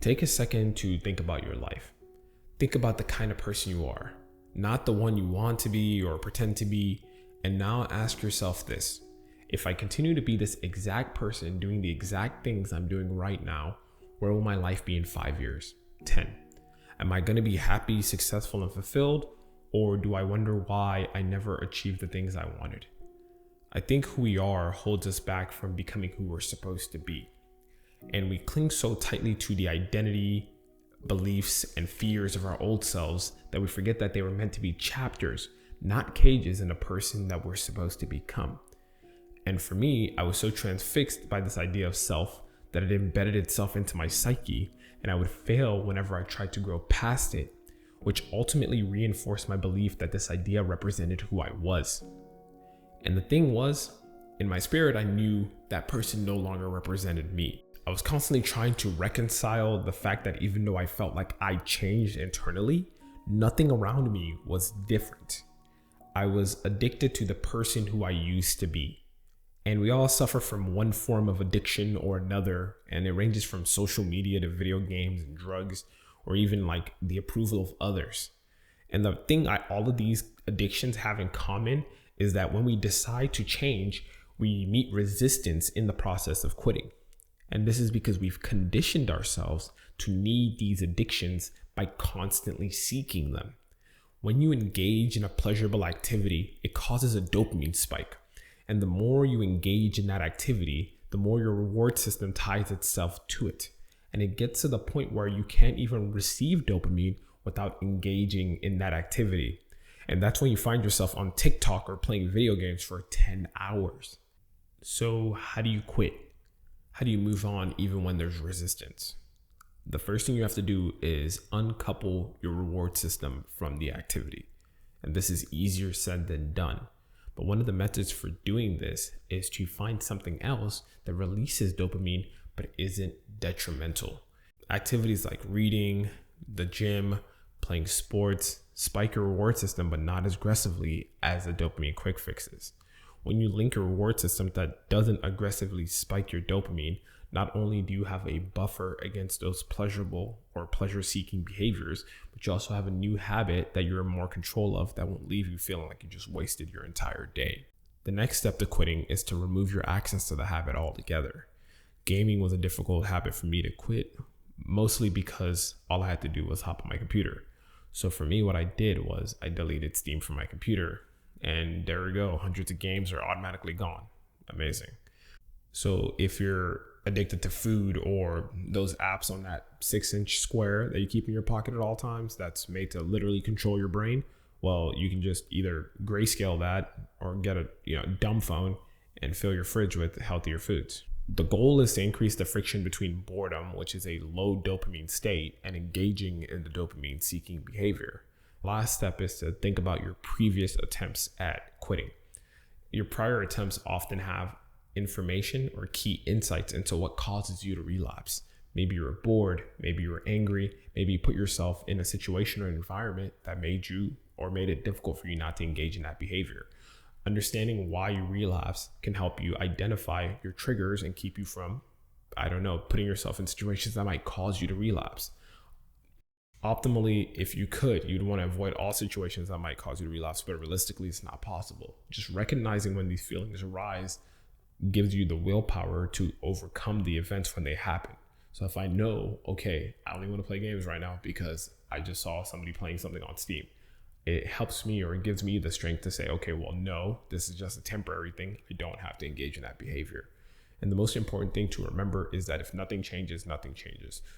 Take a second to think about your life. Think about the kind of person you are, not the one you want to be or pretend to be. And now ask yourself this: if I continue to be this exact person doing the exact things I'm doing right now, where will my life be in 5 years, 10? Am I going to be happy, successful, and fulfilled? Or do I wonder why I never achieved the things I wanted? I think who we are holds us back from becoming who we're supposed to be. And we cling so tightly to the identity, beliefs, and fears of our old selves that we forget that they were meant to be chapters, not cages in a person that we're supposed to become. And for me, I was so transfixed by this idea of self that it embedded itself into my psyche, and I would fail whenever I tried to grow past it, which ultimately reinforced my belief that this idea represented who I was. And the thing was, in my spirit, I knew that person no longer represented me. I was constantly trying to reconcile the fact that even though I felt like I changed internally, nothing around me was different. I was addicted to the person who I used to be. And we all suffer from one form of addiction or another, and it ranges from social media to video games and drugs, or even like the approval of others. And the thing all of these addictions have in common is that when we decide to change, we meet resistance in the process of quitting. And this is because we've conditioned ourselves to need these addictions by constantly seeking them. When you engage in a pleasurable activity, it causes a dopamine spike. And the more you engage in that activity, the more your reward system ties itself to it. And it gets to the point where you can't even receive dopamine without engaging in that activity. And that's when you find yourself on TikTok or playing video games for 10 hours. So how do you quit? How do you move on even when there's resistance? The first thing you have to do is uncouple your reward system from the activity. And this is easier said than done. But one of the methods for doing this is to find something else that releases dopamine but isn't detrimental. Activities like reading, the gym, playing sports spike your reward system, but not as aggressively as the dopamine quick fixes. When you link a reward system that doesn't aggressively spike your dopamine, not only do you have a buffer against those pleasurable or pleasure-seeking behaviors, but you also have a new habit that you're in more control of that won't leave you feeling like you just wasted your entire day. The next step to quitting is to remove your access to the habit altogether. Gaming was a difficult habit for me to quit, mostly because all I had to do was hop on my computer. So for me, what I did was I deleted Steam from my computer, and there we go. Hundreds of games are automatically gone. Amazing. So if you're addicted to food or those apps on that 6-inch square that you keep in your pocket at all times, that's made to literally control your brain, well, you can just either grayscale that or get a dumb phone and fill your fridge with healthier foods. The goal is to increase the friction between boredom, which is a low dopamine state, and engaging in the dopamine seeking behavior. Last step is to think about your previous attempts at quitting. Your prior attempts often have information or key insights into what causes you to relapse. Maybe you were bored, maybe you were angry, maybe you put yourself in a situation or an environment that made it difficult for you not to engage in that behavior. Understanding why you relapse can help you identify your triggers and keep you from, putting yourself in situations that might cause you to relapse. Optimally, if you could, you'd want to avoid all situations that might cause you to relapse, but realistically, it's not possible. Just recognizing when these feelings arise gives you the willpower to overcome the events when they happen. So if I know, okay, I only want to play games right now because I just saw somebody playing something on Steam, it helps me, or it gives me the strength to say, okay, well, no, this is just a temporary thing. I don't have to engage in that behavior. And the most important thing to remember is that if nothing changes, nothing changes.